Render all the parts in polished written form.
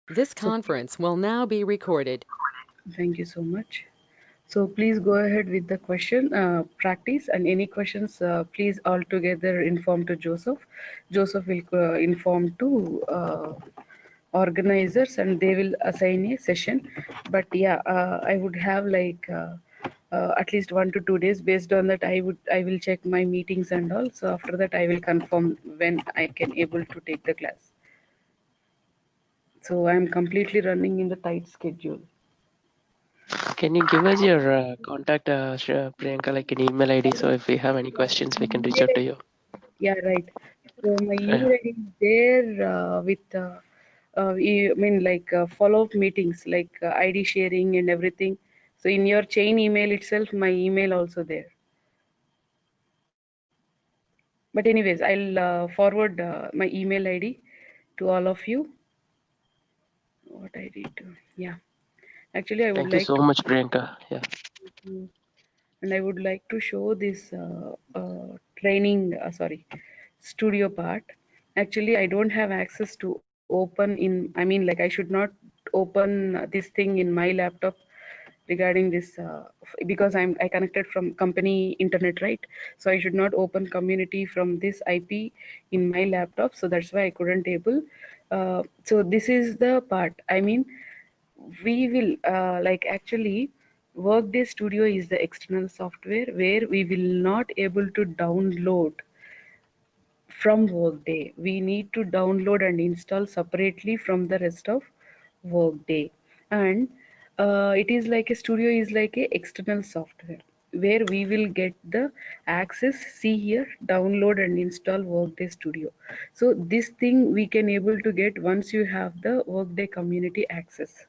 This So conference will now be recorded. thank you so much. So please go ahead with the question practice, and any questions, please all together inform to Joseph. Joseph will inform to organizers, and they will assign a session. But yeah, I would have like at least 1 to 2 days. Based on that, I will check my meetings and all. So after that, I will confirm when I can able to take the class. So I am completely running in the tight schedule. Can you give us your contact, Priyanka, like an email ID? So if we have any questions, we can reach out to you. Yeah, right. So my Yeah. email ID is there with, I mean, like follow-up meetings, like ID sharing and everything. So in your chain email itself, my email also there. But anyways, I'll forward my email ID to all of you. What I did, yeah. Actually, I would Thank you like so to, much, Priyanka. Yeah. and I would like to show this training, studio part. Actually, I don't have access to open in, I mean, like I should not open this thing in my laptop regarding this because I connected from company internet, right? So I should not open community from this IP in my laptop. So that's why I couldn't able. So this is the part. I mean, we will like actually Workday Studio is the external software where we will not able to download from Workday. We need to download and install separately from the rest of Workday. And it is like a studio is like a external software where we will get the access. See here, download and install Workday Studio. So this thing we can able to get once you have the Workday community access.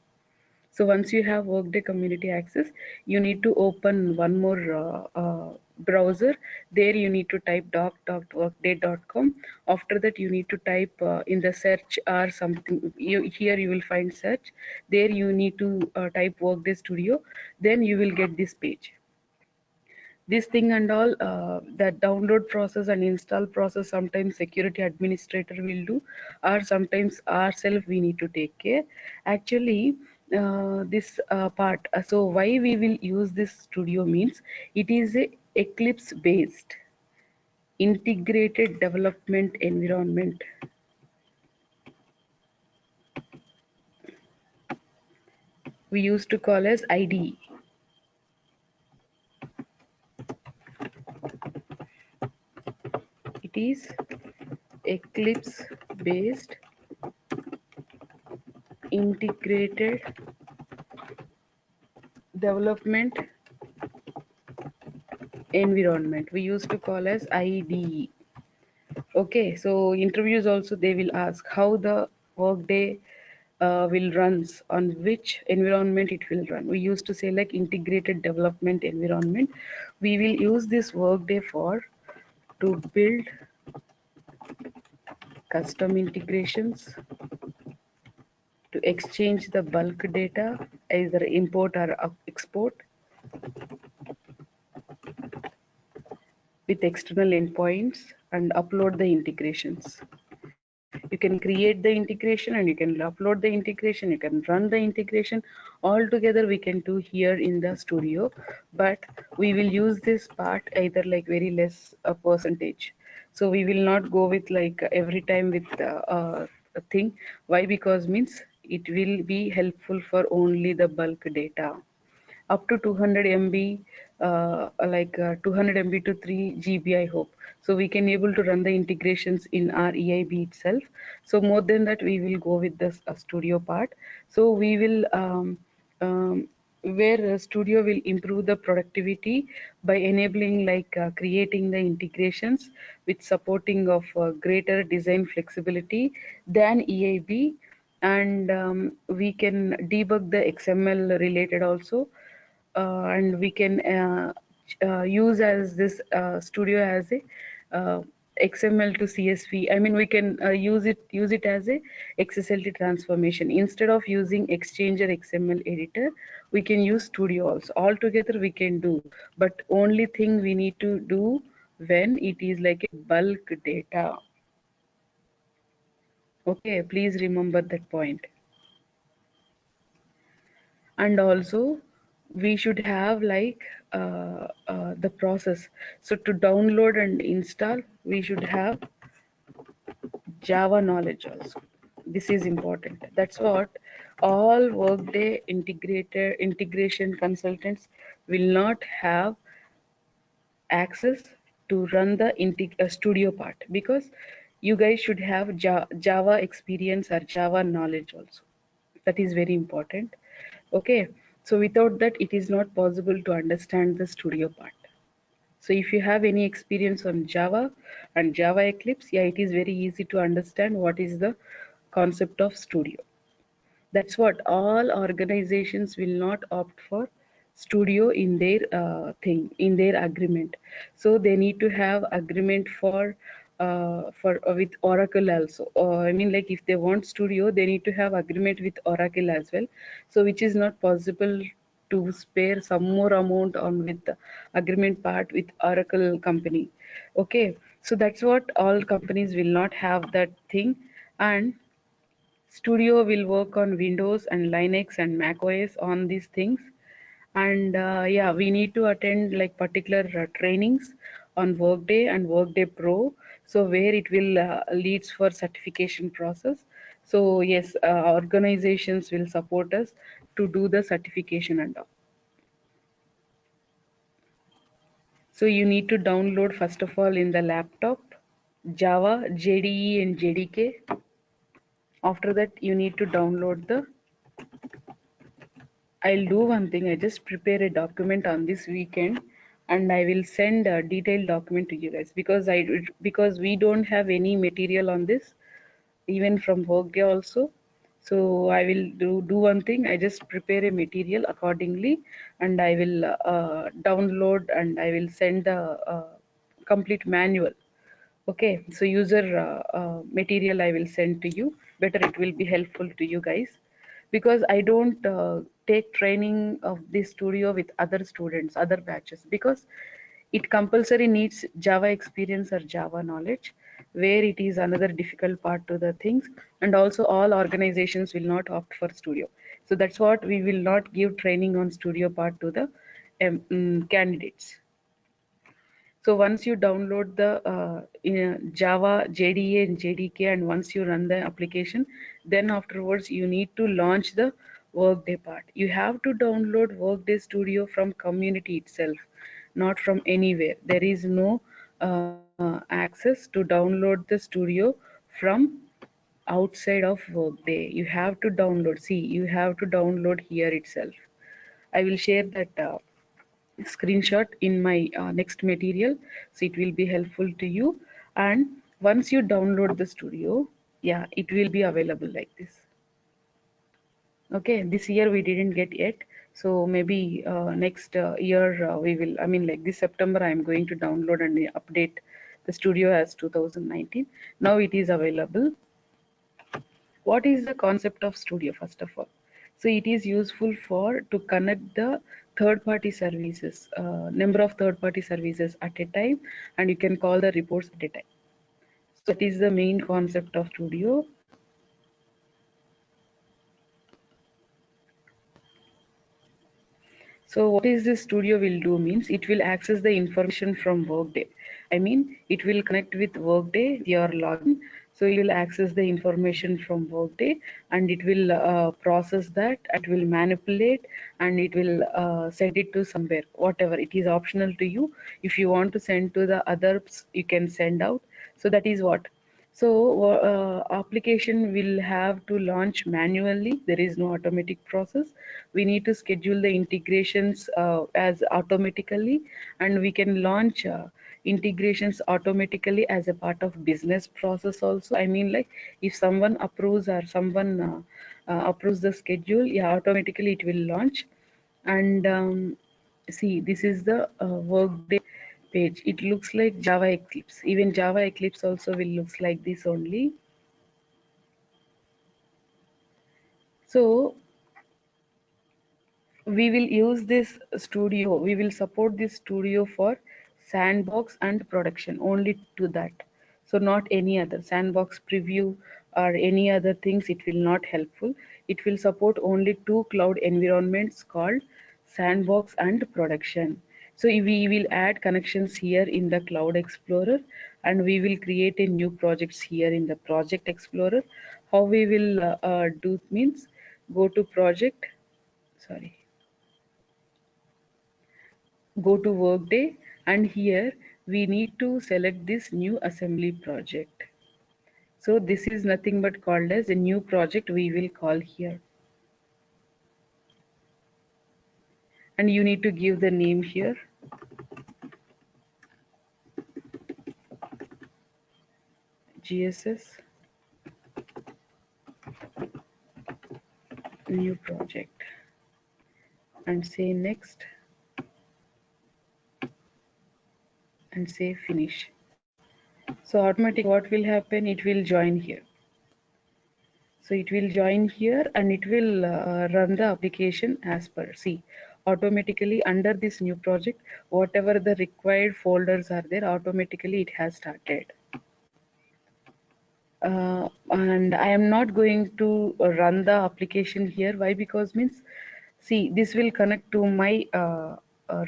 So once you have Workday community access, you need to open one more browser. There you need to type doc.workday.com. After that, you need to type in the search or something. Here you will find search. There you need to type Workday Studio. Then you will get this page. This thing and all, that download process and install process, sometimes security administrator will do, or sometimes ourselves we need to take care. Actually, this part, so why we will use this studio means it is a Eclipse based integrated development environment. We used to call as IDE. It is Eclipse based integrated development environment. We used to call as IDE. Okay, so interviews also they will ask how the workday will runs, on which environment it will run. We used to say like integrated development environment. We will use this workday for to build custom integrations, to exchange the bulk data, either import or export, with external endpoints, and upload the integrations. You can create the integration and you can upload the integration, you can run the integration. All together we can do here in the studio, but we will use this part either like very less a percentage. So we will not go with like every time with a thing. Why? Because means it will be helpful for only the bulk data up to 200 MB, 200 MB to 3 GB, I hope. So we can able to run the integrations in our EIB itself. So more than that, we will go with this studio part. So we will where studio will improve the productivity by enabling like creating the integrations with supporting of greater design flexibility than EIB, and we can debug the XML related also, and we can use as this studio as a XML to CSV. I mean, we can use it as a XSLT transformation instead of using Exchanger XML editor. We can use Studio also. All together we can do, but only thing we need to do when it is like a bulk data. Okay, please remember that point. and also we should have like the process. So to download and install, we should have Java knowledge also. This is important. That's what all Workday integrated integration consultants will not have access to run the studio part, because you guys should have Java experience or Java knowledge also. That is very important. Okay, so without that, it is not possible to understand the studio part. So if you have any experience on Java and Java Eclipse, yeah, it is very easy to understand what is the concept of studio. That's what all organizations will not opt for studio in their thing, in their agreement. So they need to have agreement for with Oracle also. I mean, like if they want studio, they need to have agreement with Oracle as well. So which is not possible to spare some more amount on with the agreement part with Oracle company. Okay, so that's what all companies will not have that thing. And Studio will work on Windows and Linux and Mac OS on these things. And yeah, we need to attend like particular trainings on Workday and Workday Pro. So where it will leads for certification process. So yes, organizations will support us to do the certification and all. So you need to download first of all in the laptop Java, JDE and JDK. After that, you need to download the I'll do one thing. I just prepare a document on this weekend, and I will send a detailed document to you guys, because we don't have any material on this, even from Workday also. So I will do one thing. I just prepare a material accordingly, and I will download and I will send the complete manual. Okay, so user material I will send to you. Better it will be helpful to you guys, because I don't take training of this studio with other students, other batches, because it compulsory needs Java experience or Java knowledge, where it is another difficult part to the things, and also all organizations will not opt for studio. So that's what we will not give training on studio part to the candidates. So once you download the Java, JDA and JDK, and once you run the application, then afterwards you need to launch the Workday part. You have to download Workday Studio from community itself, not from anywhere. There is no access to download the studio from outside of Workday. You have to download. See, you have to download here itself. I will share that screenshot in my next material, so it will be helpful to you. And once you download the studio, yeah, it will be available like this. Okay, this year we didn't get yet, so maybe next year we will, I mean, like this September I am going to download and update the studio as 2019. Now it is available. What is the concept of studio? First of all, so it is useful for to connect the third party services, number of third party services at a time, and you can call the reports at a time. So that is the main concept of studio. So what is this studio will do means it will access the information from Workday. I mean, it will connect with Workday, your login. So it will access the information from Workday, and it will process that, it will manipulate, and it will send it to somewhere, whatever. It is optional to you. If you want to send to the others, you can send out. So that is what. So application will have to launch manually. There is no automatic process. We need to schedule the integrations as automatically, and we can launch integrations automatically as a part of business process also. I mean, like if someone approves or someone approves the schedule, yeah, automatically it will launch. And see, this is the Workday page. It looks like Java Eclipse. Even Java Eclipse also will looks like this only. So we will use this studio, we will support this studio for sandbox and production, only to that. So not any other sandbox preview or any other things, it will not helpful. It will support only two cloud environments called sandbox and production. So we will add connections here in the Cloud Explorer, and we will create a new projects here in the Project Explorer. How we will do means, go to project, sorry, go to Workday, and here we need to select this new assembly project. So this is nothing but called as a new project we will call here. And you need to give the name here. GSS new project, and say next, and say finish. So automatic what will happen, it will join here. So it will join here, and it will run the application as per. See, automatically under this new project, whatever the required folders are there, automatically it has started. And I am not going to run the application here. Why? Because means, see, this will connect to my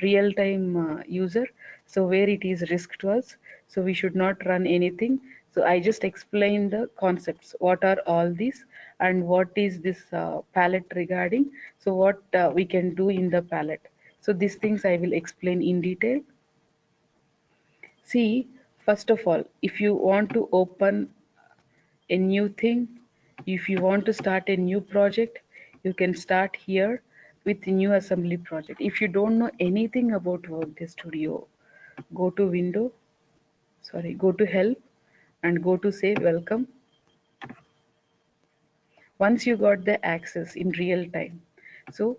real-time user, so where it is risk to us, so we should not run anything. So I just explain the concepts, what are all these, and what is this palette regarding, so what we can do in the palette. So these things I will explain in detail. See, first of all, if you want to open a new thing, if you want to start a new project, you can start here with new assembly project. If you don't know anything about Workday Studio, go to window, sorry, go to help, and go to say welcome. Once you got the access in real time, so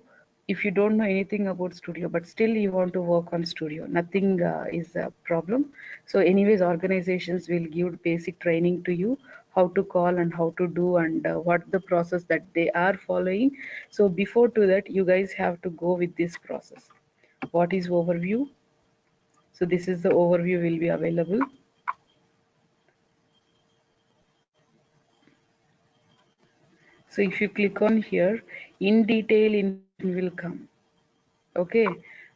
if you don't know anything about Studio but still you want to work on Studio, nothing is a problem. So anyways, organizations will give basic training to you, how to call and how to do, and what the process that they are following. So before to that, you guys have to go with this process. What is overview? So this is the overview will be available. So if you click on here, in detail information will come. Okay,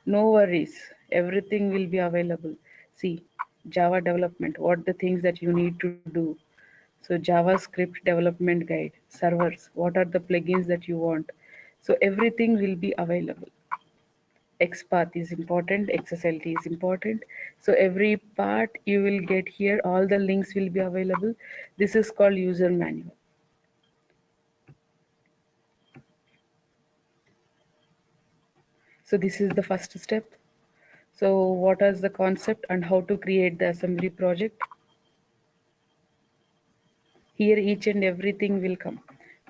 no worries, everything will be available. See, Java development, what the things that you need to do. So JavaScript development guide, servers, what are the plugins that you want. So everything will be available. XPath is important, XSLT is important. So every part you will get here, all the links will be available. This is called user manual. So this is the first step. So what is the concept and how to create the assembly project? Here each and everything will come.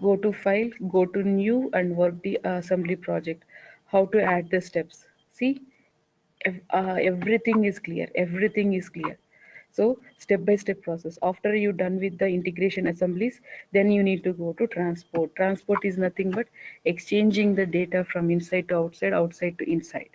Go to file, go to new, and work the assembly project. How to add the steps. See, everything is clear. Everything is clear. So step by step process. After you done with the integration assemblies, then you need to go to transport. Transport is nothing but exchanging the data from inside to outside, outside to inside.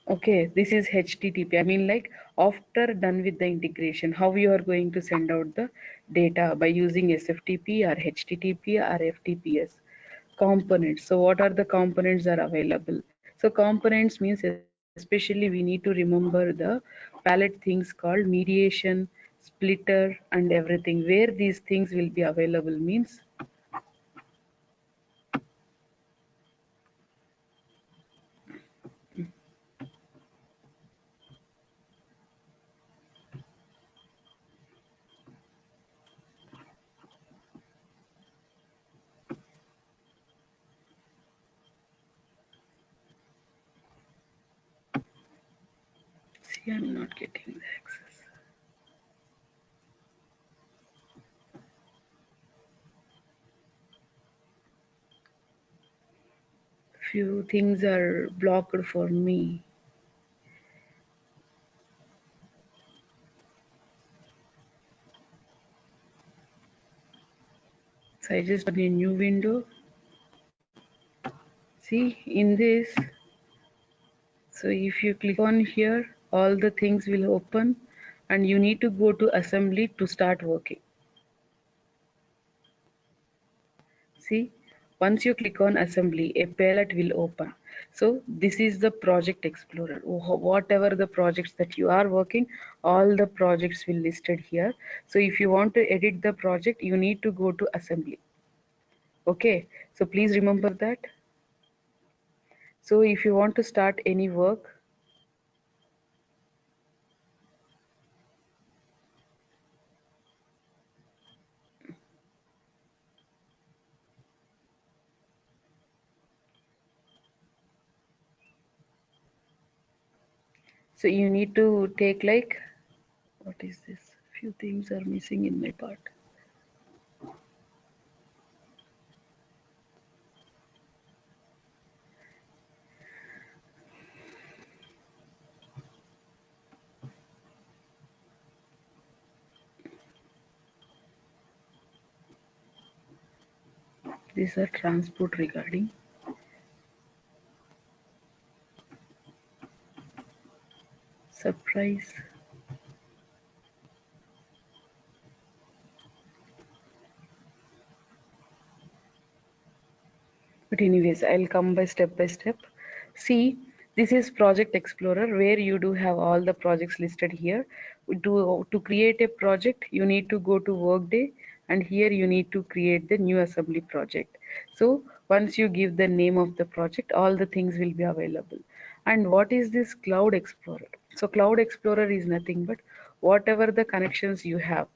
Okay, this is HTTP. I mean, like, after done with the integration, how you are going to send out the data by using SFTP or HTTP or FTPS. Components. So what are the components are available? So components means, especially we need to remember the palette things called mediation, splitter, and everything. Where these things will be available means, see, I'm not getting the access. Few things are blocked for me. So I just open a new window. See, in this, so if you click on here, all the things will open, and you need to go to assembly to start working. See, once you click on assembly, a palette will open. So this is the project explorer. Whatever the projects that you are working, all the projects will listed here. So if you want to edit the project, you need to go to assembly. Okay, so please remember that. So if you want to start any work, so you need to take like, what is this? Few things are missing in my part. These are transport regarding surprise. But anyways, I'll come by step. See, this is Project Explorer where you do have all the projects listed here. To create a project, you need to go to Workday, and here you need to create the new assembly project. So once you give the name of the project, all the things will be available. And what is this Cloud Explorer? So Cloud Explorer is nothing but whatever the connections you have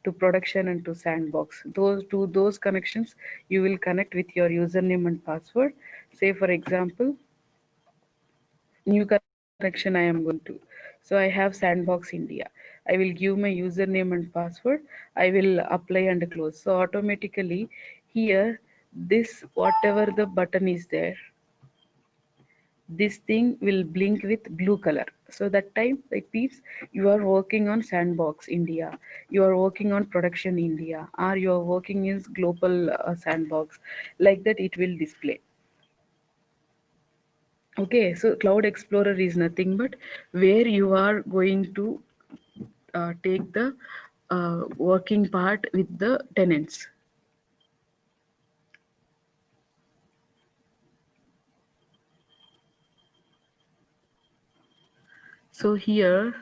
to production and to sandbox, those connections you will connect with your username and password. Say for example, new connection I am going to, so I have sandbox India, I will give my username and password, I will apply and close. So automatically here, this whatever the button is there, this thing will blink with blue color. So that time it means you are working on sandbox India, you are working on production India, or you are working in global sandbox, like that it will display. Okay, so Cloud Explorer is nothing but where you are going to take the working part with the tenants. So here,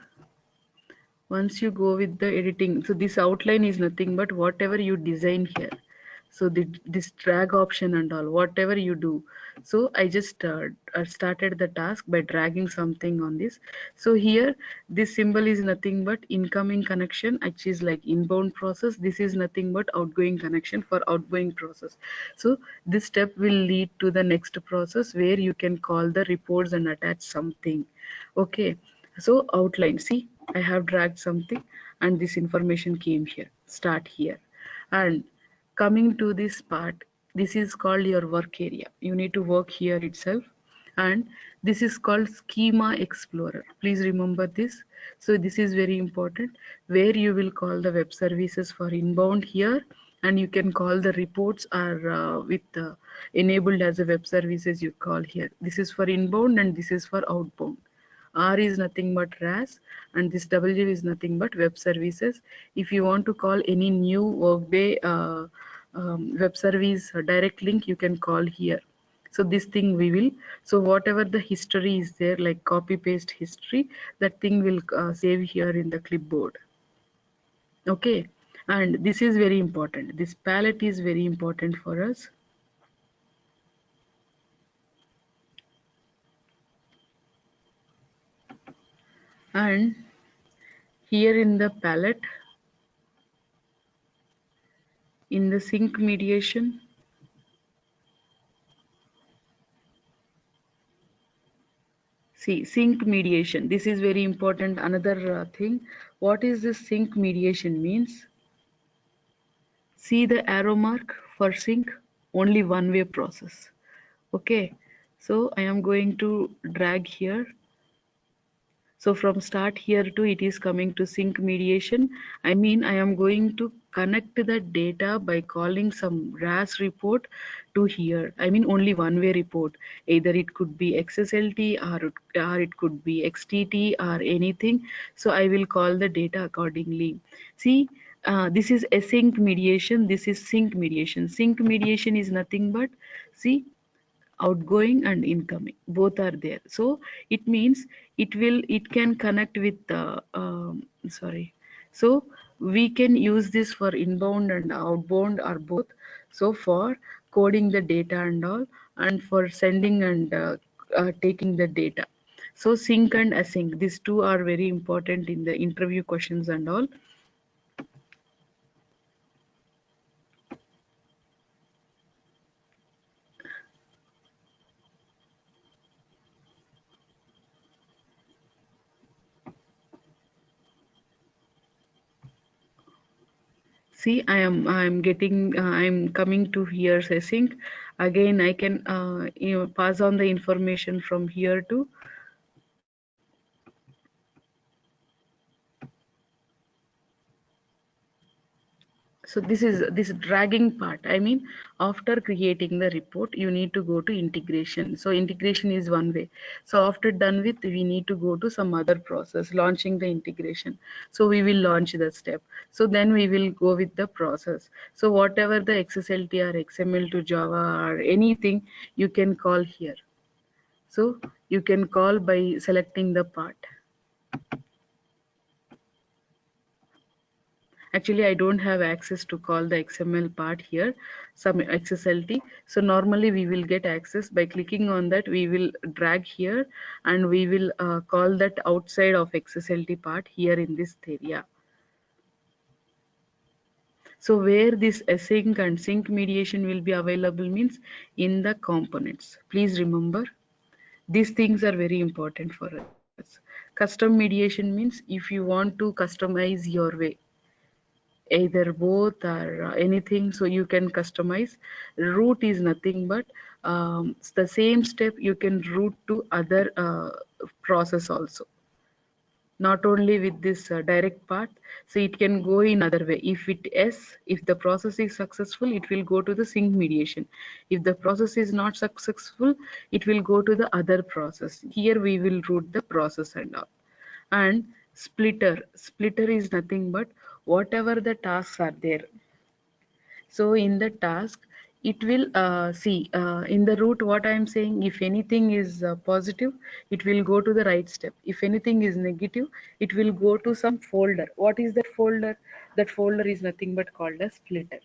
once you go with the editing, so this outline is nothing but whatever you design here. So this drag option and all, whatever you do. So I just started the task by dragging something on this. So here, this symbol is nothing but incoming connection, which is like inbound process. This is nothing but outgoing connection for outgoing process. So this step will lead to the next process where you can call the reports and attach something. Okay, so outline, see, I have dragged something and this information came here, start here. And coming to this part, this is called your work area. You need to work here itself. And this is called Schema Explorer. Please remember this. So this is very important, where you will call the web services for inbound here, and you can call the reports are with enabled as a web services you call here. This is for inbound and this is for outbound. R is nothing but RAS, and this W is nothing but web services. If you want to call any new Workday web service direct link, you can call here. So this thing we will, so whatever the history is there, like copy paste history, that thing will save here in the clipboard. Okay, and this is very important. This palette is very important for us. And here in the palette, in the sync mediation, see, sync mediation. This is very important. Another thing. What is this sync mediation means? See the arrow mark for sync, only one way process. Okay. So I am going to drag here. So from start here to it is coming to sync mediation. I mean, I am going to connect the data by calling some RAS report to here. I mean, only one way report. Either it could be XSLT or it could be XTT or anything. So I will call the data accordingly. See, this is async mediation. This is sync mediation. Sync mediation is nothing but, see, outgoing and incoming both are there, so it means it can connect with sorry, so we can use this for inbound and outbound or both, so for coding the data and all, and for sending and taking the data. So sync and async, these two are very important in the interview questions and all. See, I'm getting I'm coming to here async. Again, I can pass on the information from here to. So this dragging part. I mean, after creating the report, you need to go to integration. So integration is one way. So after done with, we need to go to some other process, launching the integration. So we will launch the step. So then we will go with the process. So whatever the XSLT or XML to Java or anything, you can call here. So you can call by selecting the part. Actually, I don't have access to call the XML part here, some XSLT. So normally we will get access by clicking on that. We will drag here and we will call that outside of XSLT part here in this area. So where this async and sync mediation will be available means in the components. Please remember, these things are very important for us. Custom mediation means if you want to customize your way, either both or anything, so you can customize. Route is nothing but the same step you can route to other process also, not only with this direct path. So it can go in other way. If the process is successful, it will go to the sync mediation. If the process is not successful, it will go to the other process. Here we will route the process and all. And splitter is nothing but whatever the tasks are there. So in the task, it will see in the route what I am saying. If anything is positive, it will go to the right step. If anything is negative, it will go to some folder. What is that folder? That folder is nothing but called a splitter.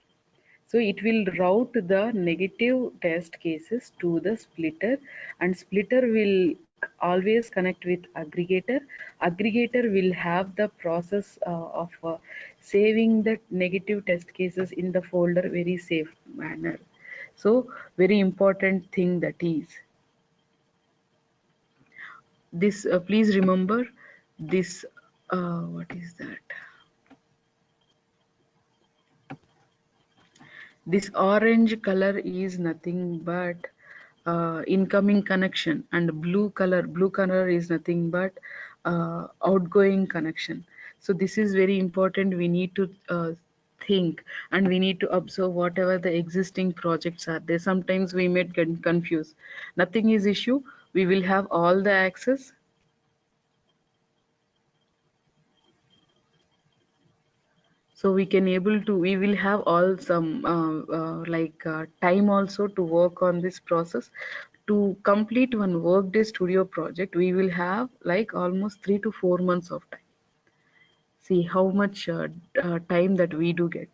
So it will route the negative test cases to the splitter, and splitter will always connect with aggregator. Aggregator will have the process of saving the negative test cases in the folder very safe manner. So very important thing that is this. Please remember this. What is that? This orange color is nothing but incoming connection, and blue color is nothing but outgoing connection. So this is very important. We need to think, and we need to observe whatever the existing projects are there. Sometimes we may get confused. Nothing is issue. We will have all the access. So we will have all some time also to work on this process. To complete one Workday Studio project, we will have like almost 3 to 4 months of time. See how much time that we do get.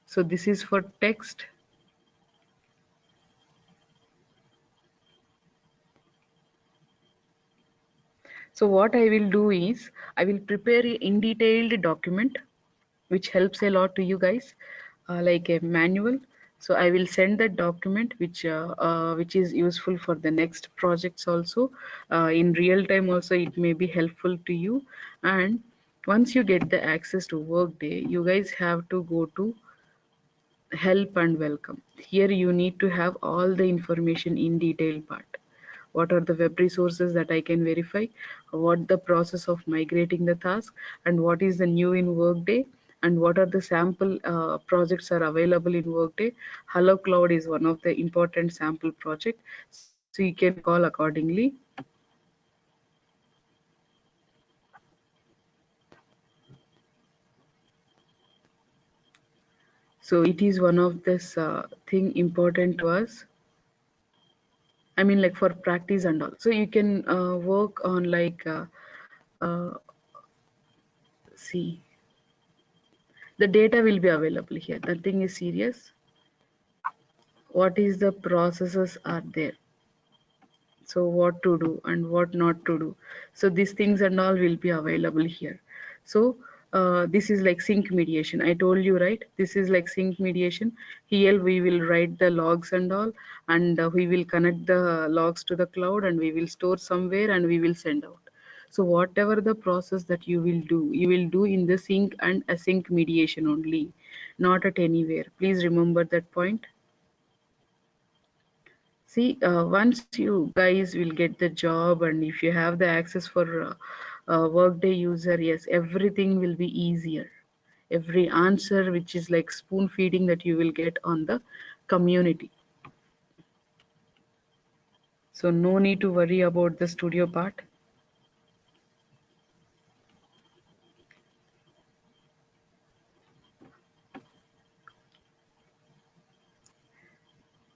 So this is for text. So what I will do is I will prepare a in detailed document which helps a lot to you guys, like a manual. So I will send that document which is useful for the next projects also. In real time also it may be helpful to you. And once you get the access to Workday, you guys have to go to help and welcome. Here you need to have all the information in detail part. what are the web resources that I can verify, what the process of migrating the task, and what is the new in Workday, and what are the sample projects are available in Workday. Hello Cloud is one of the important sample project, so you can call accordingly. So it is one of this thing important to us. I mean, like for practice and all. So you can work on like uh, see, the data will be available here. Nothing is serious. What is the processes are there? So what to do and what not to do. So these things and all will be available here. So this is like sync mediation. I told you, right? This is like sync mediation. Here we will write the logs and all, and we will connect the logs to the cloud, and we will store somewhere, and we will send out. So whatever the process that you will do in the sync and async mediation only, not at anywhere. Please remember that point. See, once you guys will get the job, and if you have the access for Workday user, yes, everything will be easier. Every answer, which is like spoon feeding, that you will get on the community. So no need to worry about the studio part.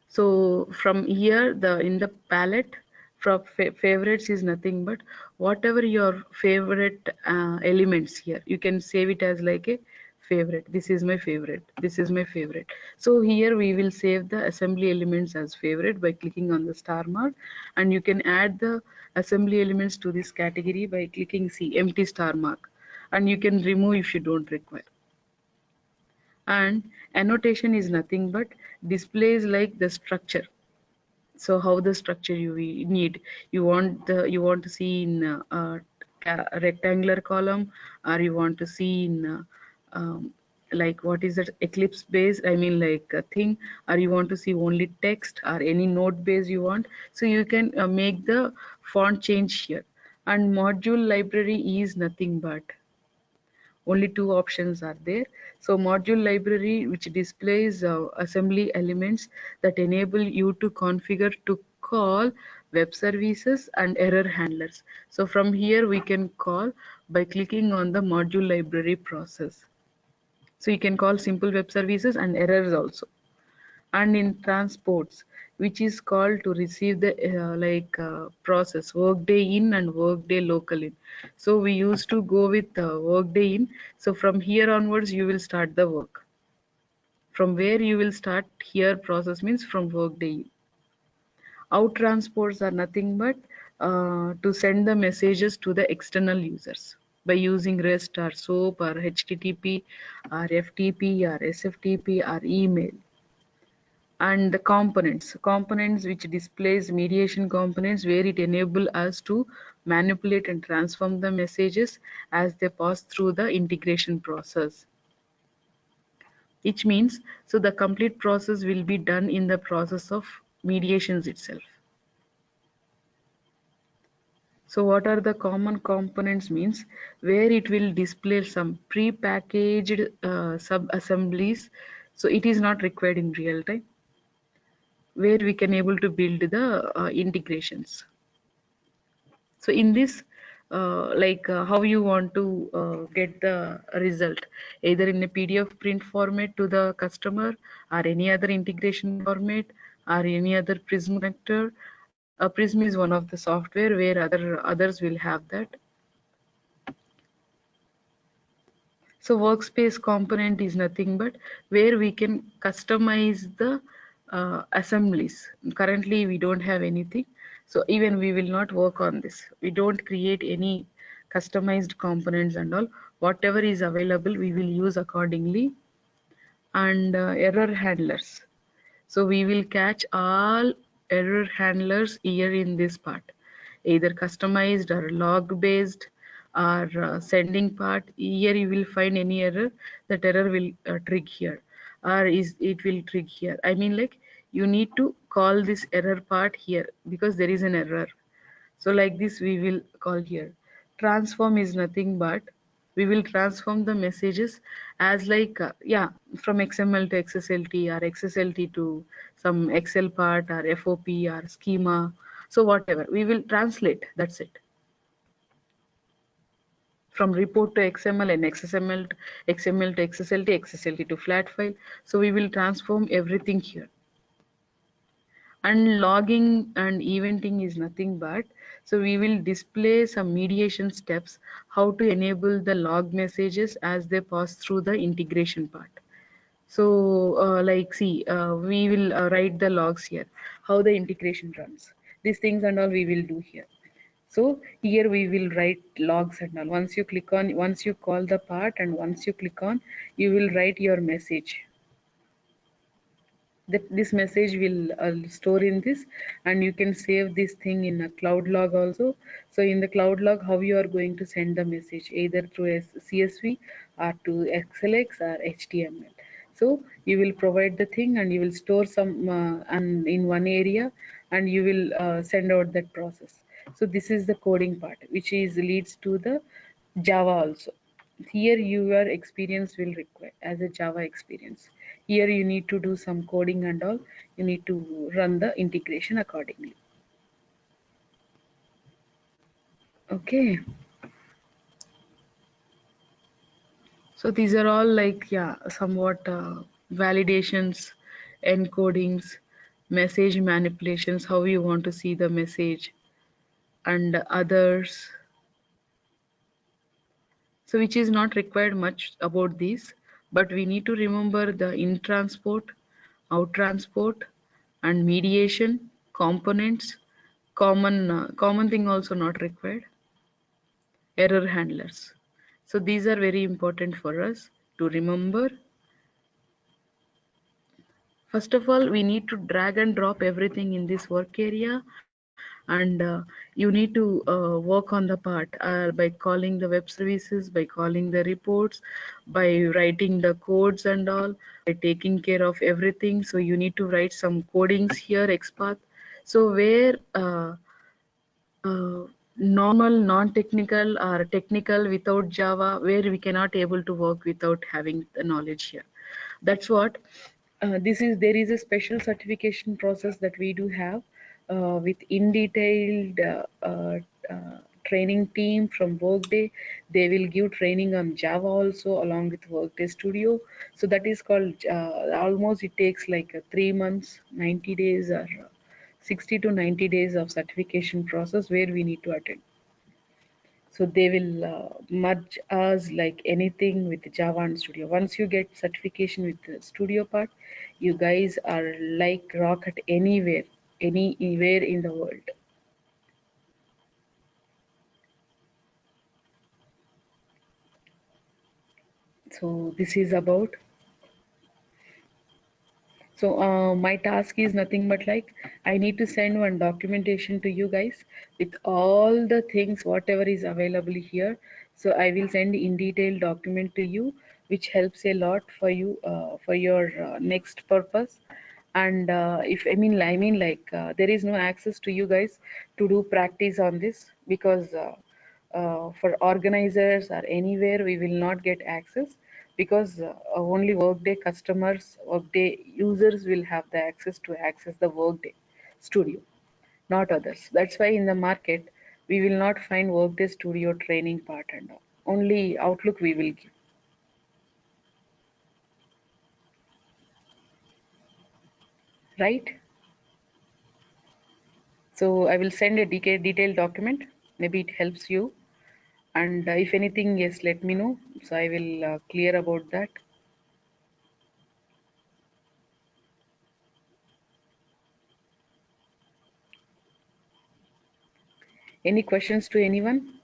So from here, the in the palette, from favorites is nothing but whatever your favorite elements here. You can save it as like a favorite. This is my favorite. This is my favorite. So here we will save the assembly elements as favorite by clicking on the star mark, and you can add the assembly elements to this category by clicking see empty star mark, and you can remove if you don't require. And annotation is nothing but displays like the structure. So how the structure you need, you want to see in a rectangular column, or you want to see in like what is that eclipse base, I mean like a thing, or you want to see only text or any node base you want. So you can make the font change here. And module library is nothing but only two options are there. So module library, which displays assembly elements that enable you to configure to call web services and error handlers. So from here we can call by clicking on the module library process. So you can call simple web services and errors also. And in transports, which is called to receive the process workday in and workday local in. So we used to go with workday in. So from here onwards you will start the work. From where you will start here process means from workday in. Out transports are nothing but to send the messages to the external users by using REST or SOAP or HTTP or FTP or SFTP or email. And the components which displays mediation components, where it enable us to manipulate and transform the messages as they pass through the integration process, which means so the complete process will be done in the process of mediations itself. So what are the common components means, where it will display some pre-packaged sub assemblies, so it is not required in real time, where we can able to build the integrations. So in this how you want to get the result, either in a PDF print format to the customer, or any other integration format, or any other Prism connector. Prism is one of the software where others will have that. So workspace component is nothing but where we can customize the assemblies. Currently we don't have anything, so even we will not work on this. We don't create any customized components and all. Whatever is available we will use accordingly. And error handlers. So we will catch all error handlers here in this part, either customized or log based or sending part. Here you will find any error, that error will trig here, or is it will trig here. I mean like you need to call this error part here because there is an error. So like this we will call here. Transform is nothing but we will transform the messages as like yeah, from XML to XSLT or XSLT to some Excel part or FOP or schema. So whatever we will translate, that's it. From report to XML and XML to XSLT, XSLT to flat file. So we will transform everything here. And logging and eventing is nothing but, so we will display some mediation steps, how to enable the log messages as they pass through the integration part. So like see, we will write the logs here, how the integration runs. These things and all we will do here. So here we will write logs and all. Once you click on, once you call the part and once you click on, you will write your message. That this message will store in this, and you can save this thing in a cloud log also. So in the cloud log, how you are going to send the message, either through CSV or to XLX or HTML. So you will provide the thing and you will store some and in one area, and you will send out that process. So this is the coding part, which is leads to the Java also. Here your experience will require as a Java experience. Here you need to do some coding and all. You need to run the integration accordingly. Okay. So these are all like, yeah, somewhat validations, encodings, message manipulations, how you want to see the message, and others. So which is not required much about these, but we need to remember the in transport, out transport, and mediation, components, common thing also not required, error handlers. So these are very important for us to remember. First of all, we need to drag and drop everything in this work area, and you need to work on the part by calling the web services, by calling the reports, by writing the codes and all, by taking care of everything. So you need to write some codings here, XPath. So where normal, non-technical or technical without Java, where we cannot able to work without having the knowledge here. That's what there is a special certification process that we do have with in detailed training team from Workday. They will give training on Java also along with Workday Studio. So that is called almost it takes like 3 months, 90 days or 60 to 90 days of certification process where we need to attend. So they will merge us like anything with Java and Studio. Once you get certification with the Studio part, you guys are like rocket anywhere in the world. So this is about. So my task is nothing but like I need to send one documentation to you guys with all the things whatever is available here. So I will send in detail document to you, which helps a lot for you for your next purpose. And if I mean like there is no access to you guys to do practice on this because for organizers or anywhere we will not get access because only Workday customers, Workday users will have the access to access the Workday Studio, not others. That's why in the market we will not find Workday Studio training part and all. Only Outlook we will give, right? So I will send a detailed document. Maybe it helps you. And if anything, yes, let me know. So I will clear about that. Any questions to anyone?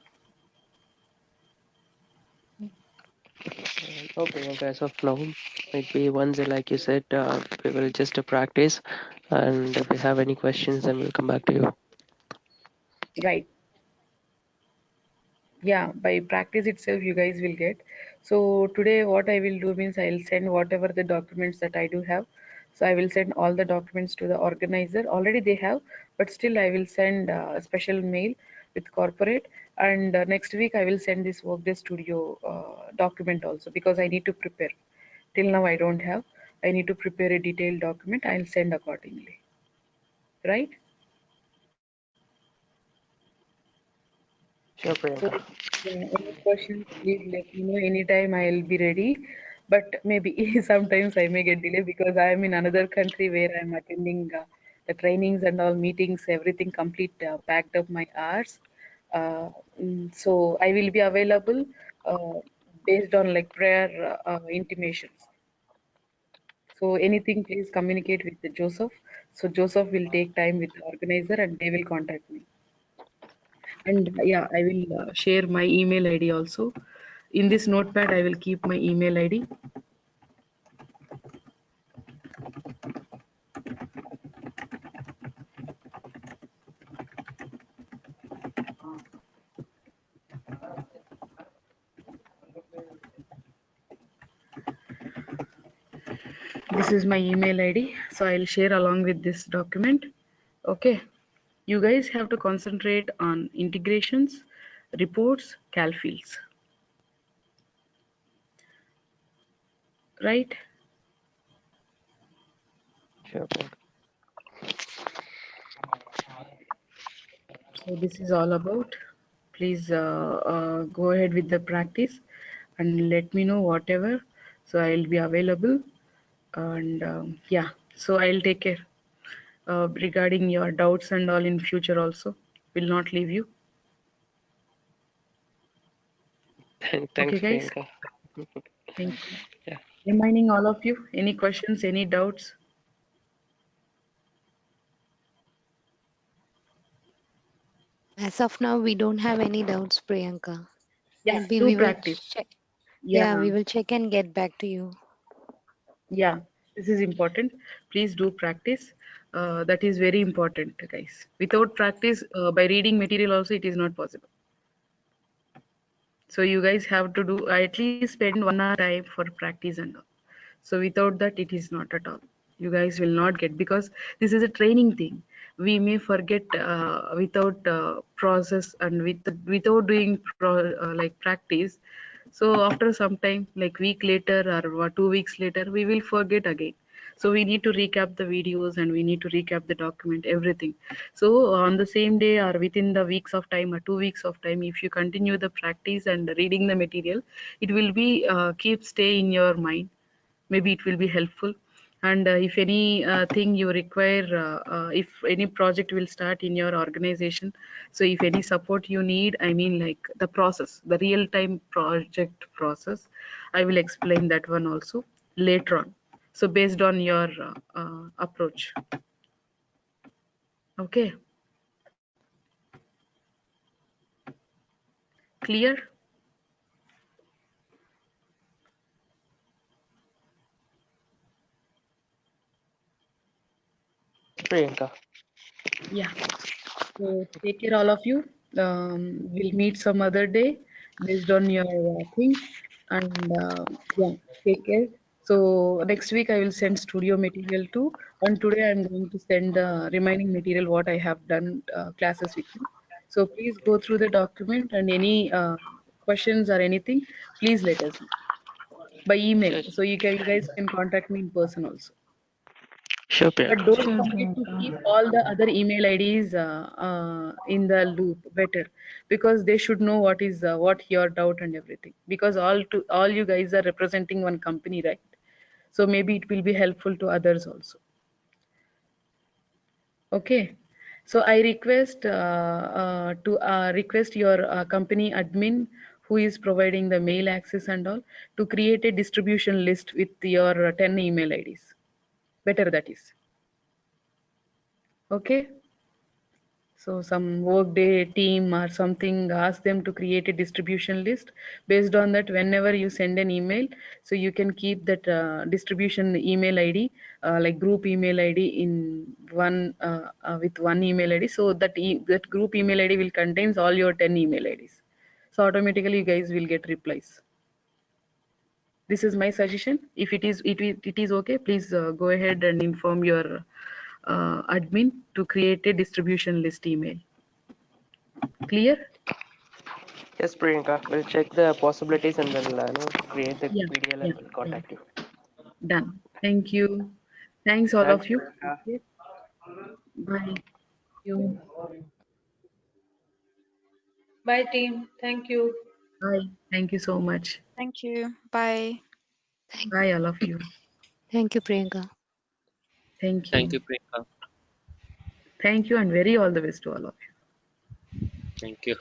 Okay, as of now, maybe once, like you said, we will just practice, and if we have any questions, then we'll come back to you. Right. Yeah, by practice itself, you guys will get. So today, what I will do means I'll send whatever the documents that I do have. So I will send all the documents to the organizer. Already they have, but still I will send a special mail with corporate. And next week I will send this Workday Studio document also, because I need to prepare. Till now I don't have. I need to prepare a detailed document. I'll send accordingly. Right? Sure, So, Priyanka. any questions, please let me know. Anytime I'll be ready. But maybe sometimes I may get delayed because I am in another country where I'm attending the trainings and all meetings, everything complete, packed up my hours. So I will be available based on like prior intimations. So anything, please communicate with the Joseph. So Joseph will take time with the organizer and they will contact me. And yeah, I will share my email ID also. In this notepad, I will keep my email ID. This is my email ID. So I'll share along with this document. Okay. You guys have to concentrate on integrations, reports, cal fields. Right? Sure, Priyanka. So this is all about. Please go ahead with the practice and let me know whatever. So I'll be available. And yeah, so I'll take care regarding your doubts and all in future also. Will not leave you. Okay, Thanks, guys. Priyanka. Thank you. Yeah. Reminding all of you, any questions, any doubts? As of now, we don't have any doubts, Priyanka. Yeah, Maybe do we will practice. check. Yeah, Yeah, we will check and get back to you. yeah, this is important. Please do practice. That is very important, guys. Without practice, by reading material also, it is not possible. So you guys have to do at least spend 1 hour time for practice and all. So without that, it is not at all. You guys will not get, because this is a training thing. We may forget without process and without doing like practice. So after some time, like week later or 2 weeks later, we will forget again. So we need to recap the videos and we need to recap the document, everything. So on the same day or within the weeks of time or 2 weeks of time, if you continue the practice and reading the material, it will be keep stay in your mind. Maybe it will be helpful. And if any thing you require, if any project will start in your organization, so if any support you need, I mean like the process, the real time project process, I will explain that one also later on, so based on your approach. Okay, clear? Priyanka. Yeah. So take care, all of you. We'll meet some other day based on your thing. And yeah, take care. So next week I will send studio material too. And today I'm going to send remaining material what I have done classes with you. So please go through the document and any questions or anything, please let us know by email. Sure, So you guys can contact me in person also. sure, But Priyanka. don't Sure, forget to Priyanka. keep all the other email IDs in the loop better, because they should know what is what your doubt and everything. Because all you guys are representing one company, right? So maybe it will be helpful to others also. Okay. So I request to request your company admin who is providing the mail access and all to create a distribution list with your 10 email IDs. Better that is. Okay. So some workday team or something, ask them to create a distribution list. Based on that, whenever you send an email, so you can keep that distribution email ID, like group email ID in one with one email ID. So that group email ID will contains all your 10 email IDs. So automatically you guys will get replies. This is my suggestion. If it is okay, please go ahead and inform your admin to create a distribution list email. Clear? Yes, Priyanka. We'll check the possibilities and we'll create the Yeah, PDL yeah, and we'll yeah. contact you. Done. Thank you. Thanks all Thanks, of you. Priyanka. Okay. Bye. You. Bye, team. Thank you. Bye. Thank you so much. Thank you. Bye. Thank, Bye, all of you. thank you, Priyanka. Thank Thank you, you. Priyanka. Thank you and very all the best to all of you. Thank you.